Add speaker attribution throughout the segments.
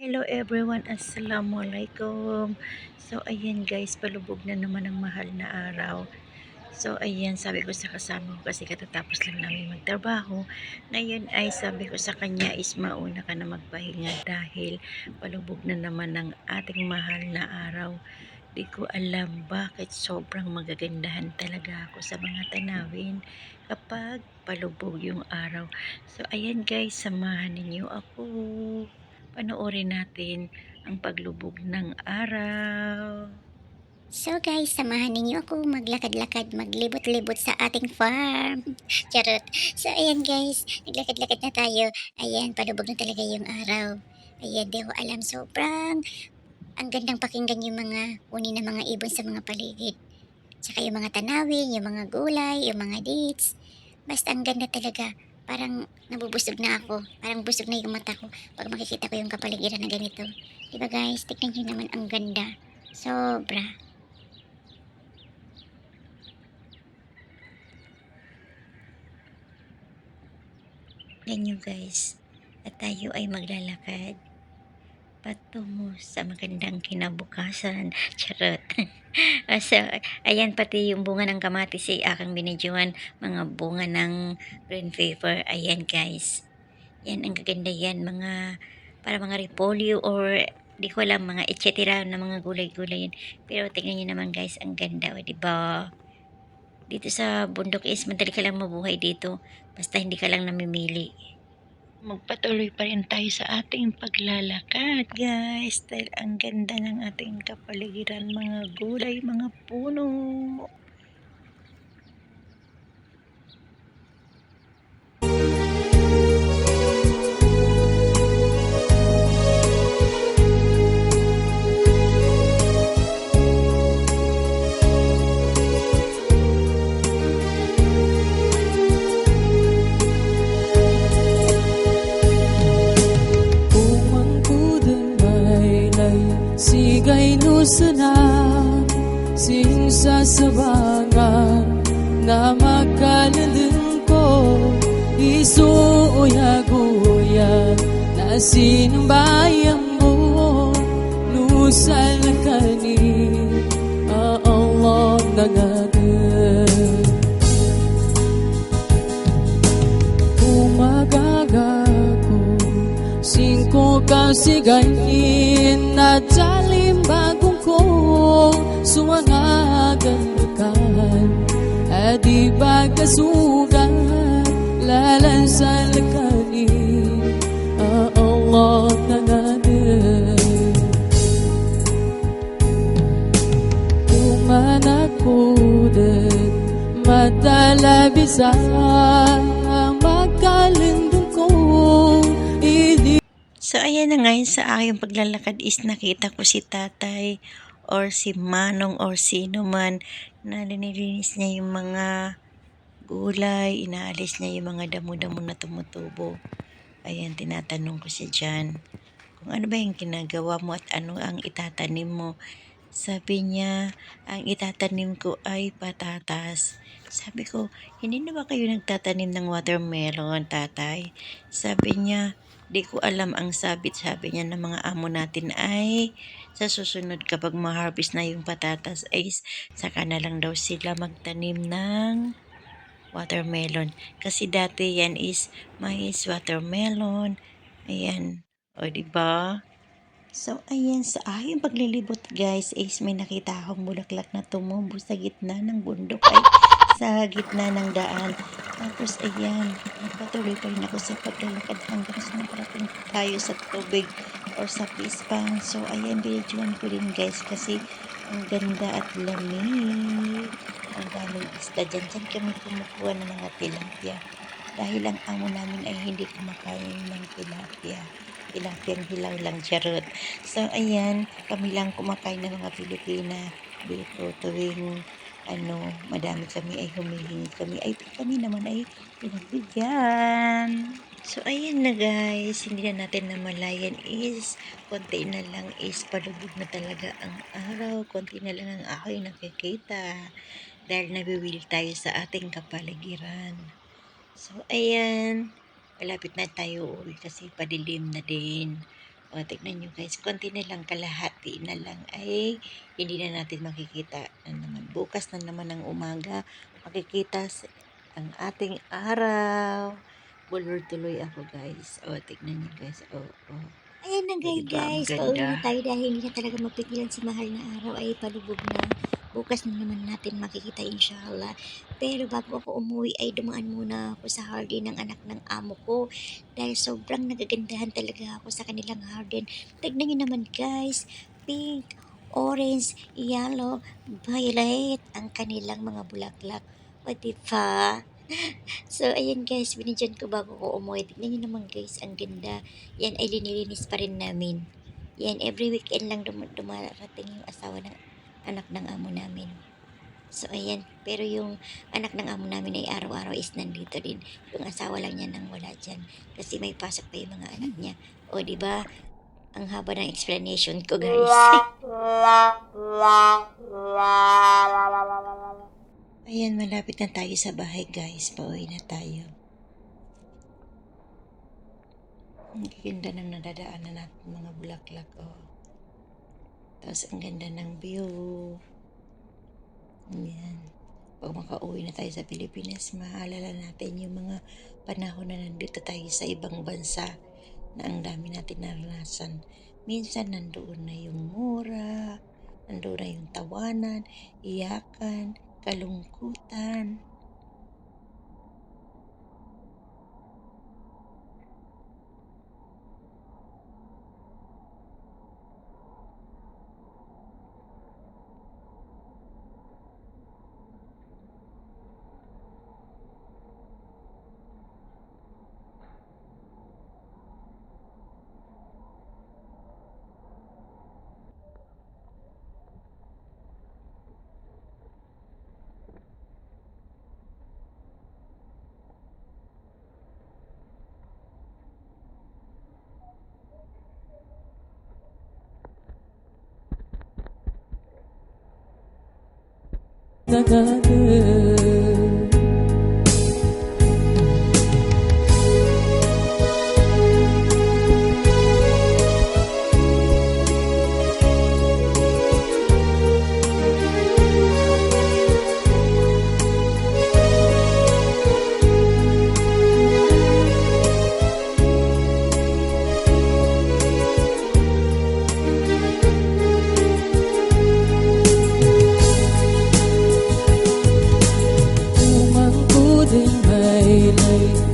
Speaker 1: Hello everyone, assalamualaikum. So ayan guys, palubog na naman ang mahal na araw. So ayan, sabi ko sa kasama ko kasi katatapos lang namin magtrabaho. Ngayon ay sabi ko sa kanya is mauna ka na magpahinga dahil palubog na naman ng ating mahal na araw. Di ko alam bakit sobrang magagandahan talaga ako sa mga tanawin kapag palubog yung araw. So ayan guys, samahan ninyo ako. Panoorin natin ang paglubog ng araw.
Speaker 2: So guys, samahan ninyo ako maglakad-lakad, maglibot-libot sa ating farm. Charot. So ayan guys, naglakad-lakad na tayo. Ayan, palubog na talaga yung araw. Ayan, di ko alam, sobrang ang gandang pakinggan yung mga uni ng mga ibon sa mga paligid. Tsaka yung mga tanawin, yung mga gulay, yung mga dates. Basta ang ganda talaga. Parang nabubusog na ako. Parang busog na yung mata ko pag makikita ko yung kapaligiran na ganito. Diba guys, tignan nyo naman ang ganda. Sobra.
Speaker 1: Ganyo guys, at tayo ay maglalakad patungo sa magandang kinabukasan. Charot. So, ayan pati yung bunga ng kamatis ay aking binidyohan. Mga bunga ng green paper. Ayan guys. Yan, ang gaganda yan. Para mga repolyo or di ko alam, mga et cetera na mga gulay-gulay yan. Pero tingnan nyo naman guys, ang ganda. O, diba? Dito sa bundok is madali ka lang mabuhay dito. Basta hindi ka lang namimili. Magpatuloy pa rin tayo sa ating paglalakad, guys. Dahil ang ganda ng ating kapaligiran, mga gulay, mga puno.
Speaker 3: Sigay nusanang sing sa sabangan na magkalaleng ko isuuya-guya na sinumbayang mo nusal kani Allah nanganan umagagago singko kasigayin na jalim bagong ko suwangagan lekan adi bagasugan lalan sa lekani Allah nanganan umanakudan matala bisa magkalendong ko
Speaker 1: So, ayan na ngayon sa aking paglalakad is nakita ko si tatay or si manong or sino man na linilinis niya yung mga gulay, inaalis niya yung mga damo-damo na tumutubo. Ayan, tinatanong ko siya dyan kung ano ba yung ginagawa mo at ano ang itatanim mo. Sabi niya, ang itatanim ko ay patatas. Sabi ko, hindi na ba kayo nagtatanim ng watermelon, tatay? Sabi niya, di ko alam ang sabit. Sabi niya ng mga amo natin ay sa susunod kapag ma-harvest na yung patatas ay saka na lang daw sila magtanim ng watermelon. Kasi dati yan is mais, watermelon. Ayan. O, diba? So, ayan, sa aking paglilibot guys, is may nakita akong bulaklak na tumubo sa gitna ng bundok ay sa gitna ng daan. Tapos, ayan, nagpatuloy pa rin ako sa paglalakad hanggang sa nakarating tayo sa tubig or sa pispang. So, ayan, binidyoan ko din guys kasi ang ganda at lamig. Ang daming isda. Dyan kami kumukuha ng mga tilapia. Dahil ang amo namin ay hindi kumakain ng tilapia. Tilapiang hilaw lang, charot. So, ayan, kami lang kumakain ng mga Pilipina dito tuwing madami kami ay humihingi kami naman ay pinagbigyan. So, ayan na guys, hindi na natin namalayan is konti na lang is palubog na talaga ang araw. Konti na lang ang ako'y nakikita dahil nabiwil tayo sa ating kapaligiran. So, ayan, malapit na tayo uwi kasi padilim na din. O, tignan nyo guys, konti na lang, kalahati na lang ay hindi na natin makikita na naman. Bukas na naman ng umaga, makikita ang ating araw. Bulor tuloy ako guys. O, tignan nyo guys. O.
Speaker 2: Ayan na
Speaker 1: Diba, ang
Speaker 2: guys, pauwi
Speaker 1: ganda?
Speaker 2: na tayo dahil hindi na talaga mapigilan si mahal na araw ay palubog na. Bukas na naman natin makikita inshallah. Pero bago ako umuwi ay dumaan muna ako sa garden ng anak ng amo ko dahil sobrang nagagandahan talaga ako sa kanilang garden. Tignan nyo naman guys, pink, orange, yellow, violet ang kanilang mga bulaklak. O diba? So, ayan guys, binidyan ko bago ko umuwi. Tignan nyo naman guys, ang ganda. Yan ay linilinis pa rin namin. Yan, every weekend lang dumarating yung asawa ng anak ng amo namin. So, ayan. Pero yung anak ng amo namin ay araw-araw is nandito din. Yung asawa lang niya nang wala dyan. Kasi may pasok pa yung mga anak niya. O, di ba? Ang haba ng explanation ko, guys.
Speaker 1: Ayan, malapit na tayo sa bahay guys. Pauwi na tayo. Ang ganda ng nadadaanan natin mga bulaklak. Oh. Tapos ang ganda ng view. Ayan. Pag makauwi na tayo sa Pilipinas, maalala natin yung mga panahon na nandito tayo sa ibang bansa na ang dami natin naranasan. Minsan nandoon na yung mura, nandoon na yung tawanan, iyakan, kalungkutan.
Speaker 3: Nagalit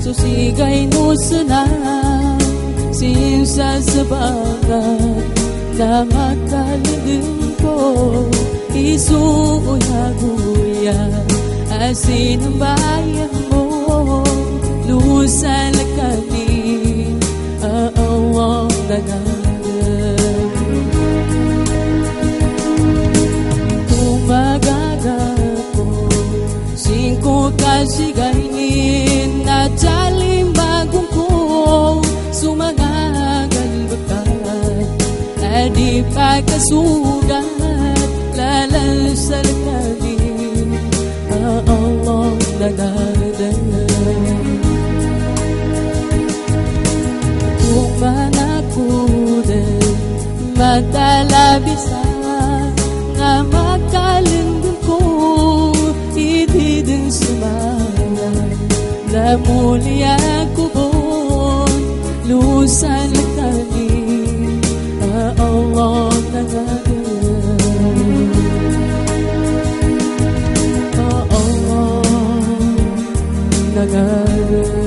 Speaker 3: susigay no senang sinsa sebagat na makaligin ko isuuya-guya asin ang bayan mo lusa lakani aawang nagagal kumagaga ko singko kasigainin na jalim bagong ko sumangagal bakat adi pagkasugat lalal sa lakali Allah nagadalan kung manakudan matalabisa nga makalindong ko ibidin sumalan na muli ako bon lusan lakani Allah nagadalan Allah nagadalan